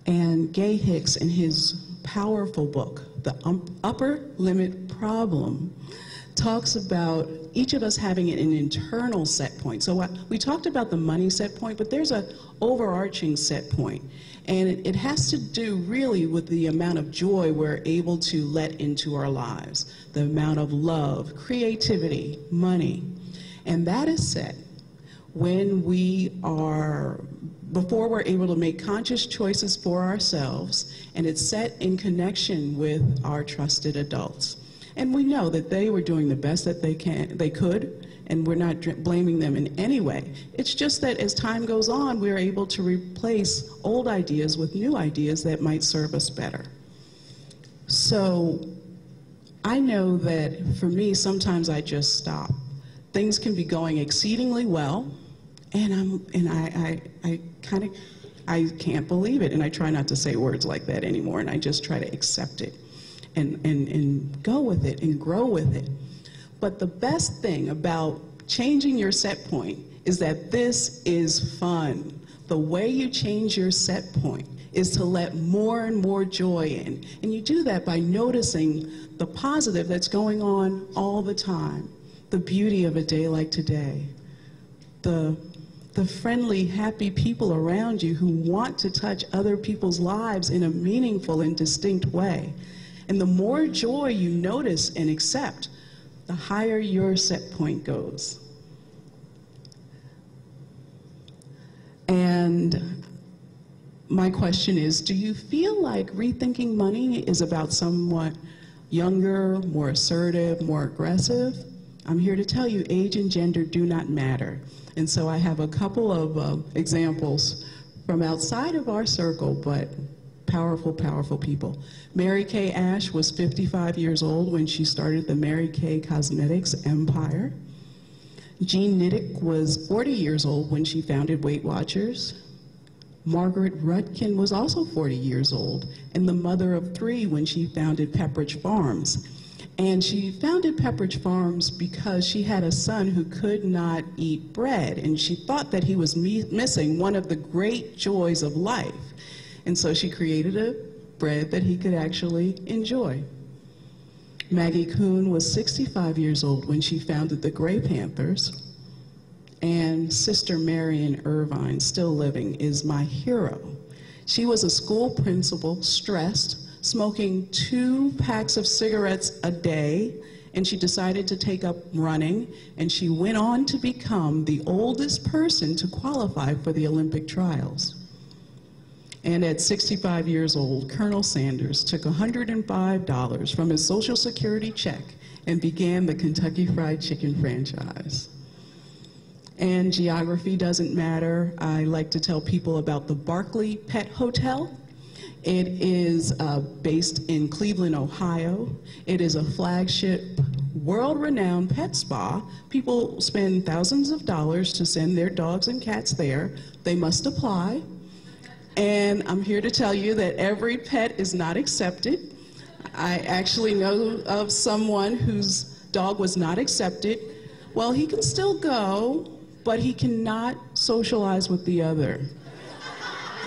And Gay Hicks, in his powerful book, The Upper Limit Problem, talks about each of us having an internal set point. So we talked about the money set point, but there's an overarching set point. And it has to do really with the amount of joy we're able to let into our lives, the amount of love, creativity, money. And that is set when before we're able to make conscious choices for ourselves, and it's set in connection with our trusted adults. And we know that they were doing the best that they could, and we're not blaming them in any way. It's just that as time goes on, we're able to replace old ideas with new ideas that might serve us better. So I know that for me, sometimes I just stop. Things can be going exceedingly well, and I can't believe it, and I try not to say words like that anymore, and I just try to accept it. And go with it and grow with it. But the best thing about changing your set point is that this is fun. The way you change your set point is to let more and more joy in. And you do that by noticing the positive that's going on all the time. The beauty of a day like today. The friendly, happy people around you who want to touch other people's lives in a meaningful and distinct way. And the more joy you notice and accept, the higher your set point goes. And my question is, do you feel like rethinking money is about somewhat younger, more assertive, more aggressive? I'm here to tell you age and gender do not matter. And so I have a couple of examples from outside of our circle, but powerful, powerful people. Mary Kay Ash was 55 years old when she started the Mary Kay Cosmetics empire. Jean Niddick was 40 years old when she founded Weight Watchers. Margaret Rutkin was also 40 years old and the mother of 3 when she founded Pepperidge Farms. And she founded Pepperidge Farms because she had a son who could not eat bread, and she thought that he was missing one of the great joys of life. And so she created a bread that he could actually enjoy. Maggie Kuhn was 65 years old when she founded the Grey Panthers. And Sister Marion Irvine, still living, is my hero. She was a school principal, stressed, smoking 2 packs of cigarettes a day, and she decided to take up running, and she went on to become the oldest person to qualify for the Olympic trials. And at 65 years old, Colonel Sanders took $105 from his Social Security check and began the Kentucky Fried Chicken franchise. And geography doesn't matter. I like to tell people about the Barclay Pet Hotel. It is based in Cleveland, Ohio. It is a flagship, world-renowned pet spa. People spend thousands of dollars to send their dogs and cats there. They must apply. And I'm here to tell you that every pet is not accepted. I actually know of someone whose dog was not accepted. Well, he can still go, but he cannot socialize with the other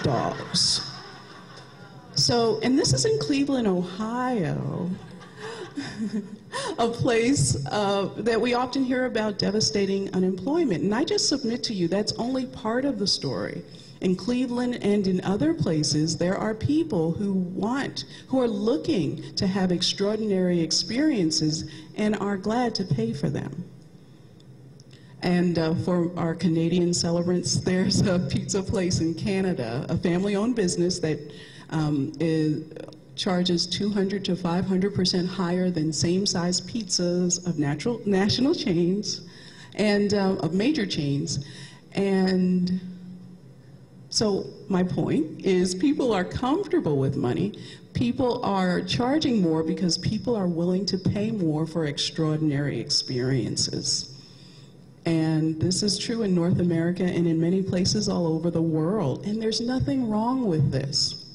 dogs. So, and this is in Cleveland, Ohio, a place that we often hear about devastating unemployment. And I just submit to you, that's only part of the story. In Cleveland and in other places, there are people who are looking to have extraordinary experiences and are glad to pay for them. And for our Canadian celebrants, there's a pizza place in Canada, a family-owned business that charges 200 to 500% higher than same-size pizzas of national chains and of major chains. And so my point is people are comfortable with money. People are charging more because people are willing to pay more for extraordinary experiences. And this is true in North America and in many places all over the world. And there's nothing wrong with this.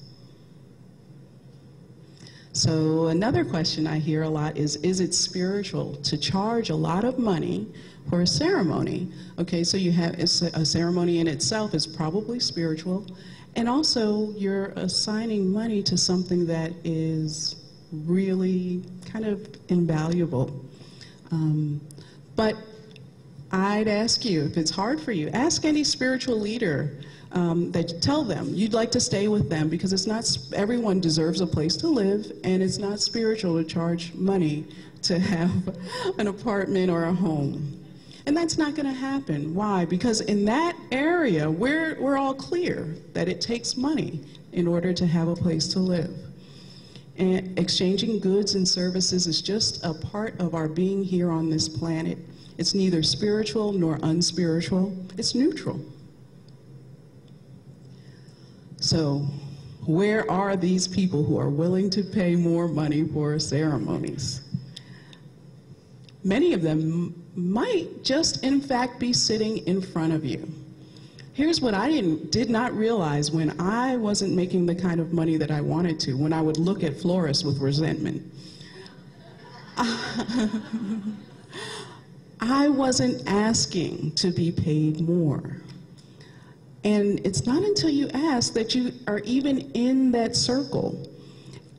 So another question I hear a lot is it spiritual to charge a lot of money for a ceremony? Okay, so you have a ceremony in itself is probably spiritual, And also, you're assigning money to something that is really kind of invaluable. But I'd ask you, if it's hard for you, ask any spiritual leader that tell them you'd like to stay with them, because it's not, everyone deserves a place to live, and it's not spiritual to charge money to have an apartment or a home. And that's not going to happen. Why? Because in that area, we're all clear that it takes money in order to have a place to live. And exchanging goods and services is just a part of our being here on this planet. It's neither spiritual nor unspiritual. It's neutral. So, where are these people who are willing to pay more money for ceremonies? Many of them might just, in fact, be sitting in front of you. Here's what I did not realize when I wasn't making the kind of money that I wanted to, when I would look at florists with resentment. I wasn't asking to be paid more. And it's not until you ask that you are even in that circle.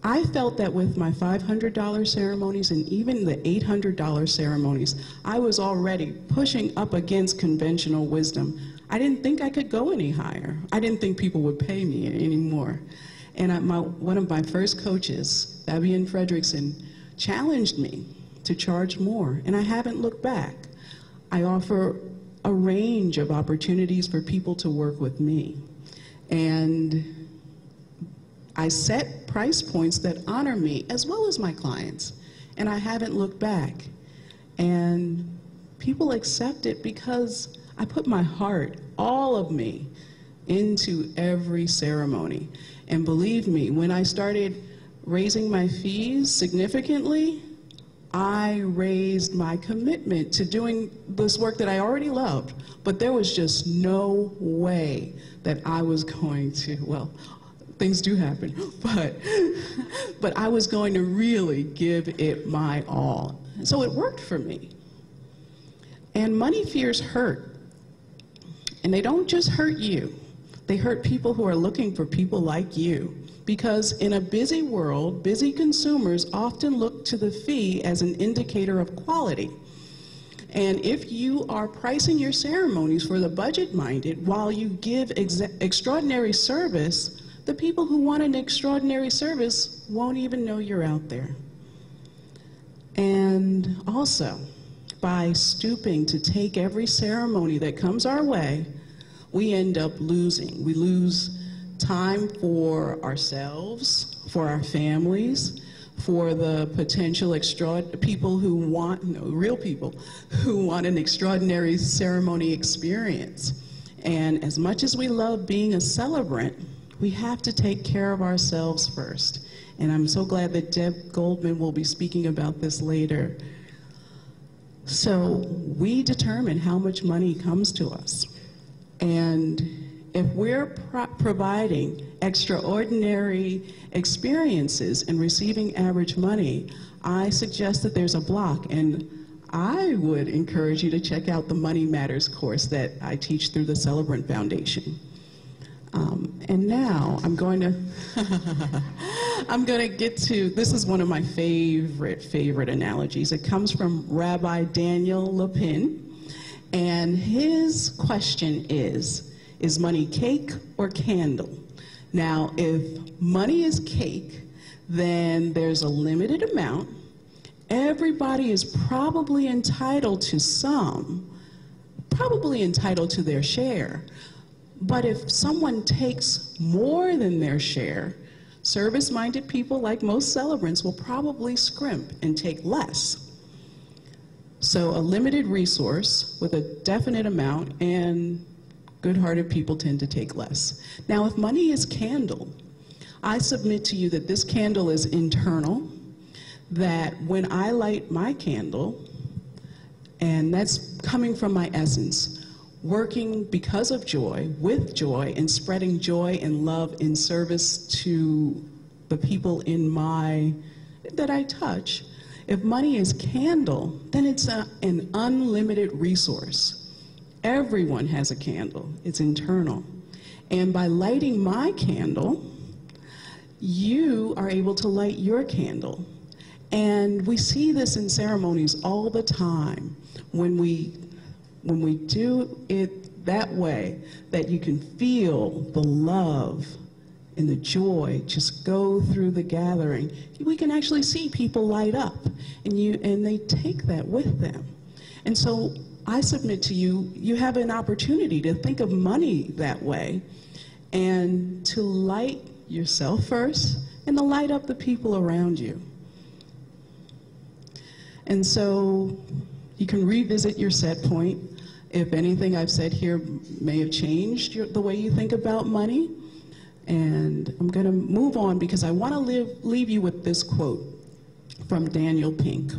I felt that with my $500 ceremonies and even the $800 ceremonies, I was already pushing up against conventional wisdom. I didn't think I could go any higher. I didn't think people would pay me anymore. And one of my first coaches, Fabian Fredrickson, challenged me to charge more, and I haven't looked back. I offer a range of opportunities for people to work with me. And I set price points that honor me as well as my clients, and I haven't looked back. And people accept it because I put my heart, all of me, into every ceremony. And believe me, when I started raising my fees significantly, I raised my commitment to doing this work that I already loved, but there was just no way that I was going to, well, things do happen, but I was going to really give it my all. So it worked for me. And money fears hurt. And they don't just hurt you. They hurt people who are looking for people like you. Because in a busy world, busy consumers often look to the fee as an indicator of quality. And if you are pricing your ceremonies for the budget-minded while you give extraordinary service, the people who want an extraordinary service won't even know you're out there. And also, by stooping to take every ceremony that comes our way, we end up losing. We lose time for ourselves, for our families, for the potential people who want, real people, who want an extraordinary ceremony experience. And as much as we love being a celebrant, we have to take care of ourselves first. And I'm so glad that Deb Goldman will be speaking about this later. So we determine how much money comes to us. And if we're providing extraordinary experiences and receiving average money, I suggest that there's a block. And I would encourage you to check out the Money Matters course that I teach through the Celebrant Foundation. And now I'm going to get to, this is one of my favorite analogies. It comes from Rabbi Daniel Lapin, and his question is money cake or candle? Now, if money is cake, then there's a limited amount. Everybody is probably entitled to some, probably entitled to their share. But if someone takes more than their share, service-minded people, like most celebrants, will probably scrimp and take less. So a limited resource with a definite amount, and good-hearted people tend to take less. Now, if money is candle, I submit to you that this candle is internal, that when I light my candle, and that's coming from my essence, working because of joy, with joy, and spreading joy and love in service to the people that I touch. If money is candle, then it's an unlimited resource. Everyone has a candle. It's internal. And by lighting my candle, you are able to light your candle. And we see this in ceremonies all the time. When we do it that way, that you can feel the love and the joy just go through the gathering, we can actually see people light up, and they take that with them. And so I submit to you, you have an opportunity to think of money that way, and to light yourself first, and to light up the people around you. And so you can revisit your set point. If anything I've said here may have changed the way you think about money. And I'm going to move on because I want to leave you with this quote from Daniel Pink.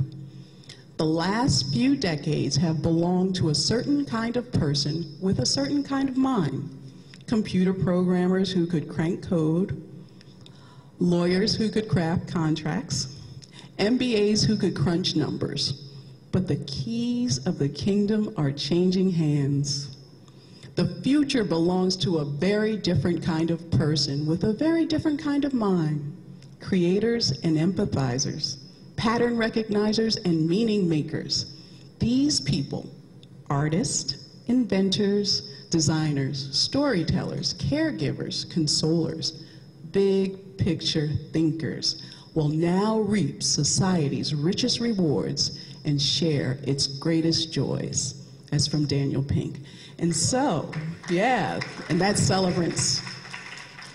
The last few decades have belonged to a certain kind of person with a certain kind of mind. Computer programmers who could crank code, lawyers who could craft contracts, MBAs who could crunch numbers. But the keys of the kingdom are changing hands. The future belongs to a very different kind of person with a very different kind of mind. Creators and empathizers, pattern recognizers and meaning makers. These people, artists, inventors, designers, storytellers, caregivers, consolers, big picture thinkers, will now reap society's richest rewards and share its greatest joys. That's from Daniel Pink. And so, yeah, and that's celebrance.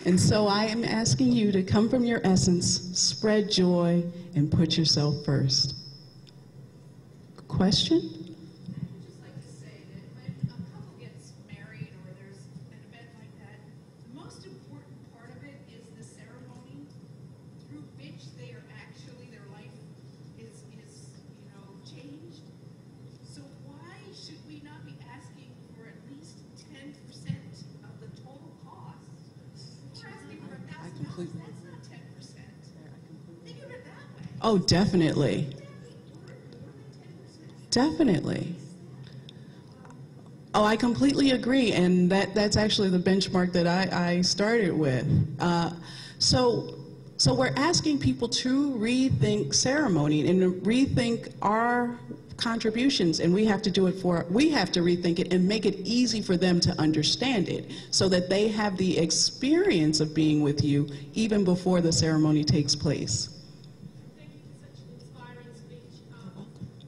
And so I am asking you to come from your essence, spread joy, and put yourself first. Question? I'd just like to say that when a couple gets married or there's an event like that, the most important part of it is the ceremony through which they are actually, their life is changed. So why should we not be asking for at least 10% of the total cost? We're asking for $1,000. That's not 10%. Think of it that way. Oh, definitely. Definitely. Oh, I completely agree, and that's actually the benchmark that I started with. So we're asking people to rethink ceremony and to rethink our contributions, and we have to rethink it and make it easy for them to understand it so that they have the experience of being with you even before the ceremony takes place. Thank you for such an inspiring speech.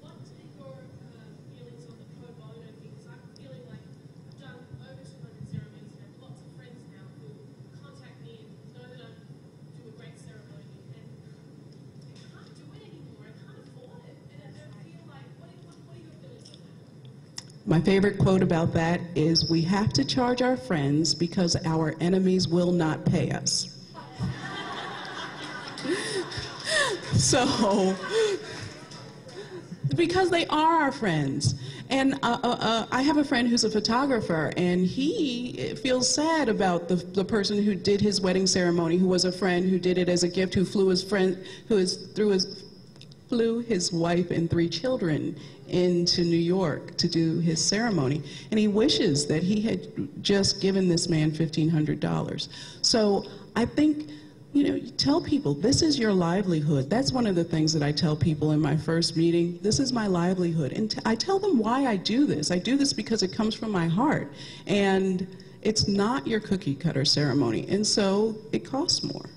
What are your feelings on the pro bono thing? Because I'm feeling like I've done over 200 ceremonies and have lots of friends now who contact me and know that I do a great ceremony, and I can't do it anymore. I can't afford it, and I feel like, what are your feelings on that? My favorite quote about that is, "We have to charge our friends because our enemies will not pay us." So, because they are our friends. And I have a friend who's a photographer, and he feels sad about the person who did his wedding ceremony, who was a friend, who did it as a gift, who flew his wife and 3 children into New York to do his ceremony. And he wishes that he had just given this man $1,500. So I think, you tell people, this is your livelihood. That's one of the things that I tell people in my first meeting. This is my livelihood. And I tell them why I do this. I do this because it comes from my heart. And it's not your cookie cutter ceremony. And so it costs more.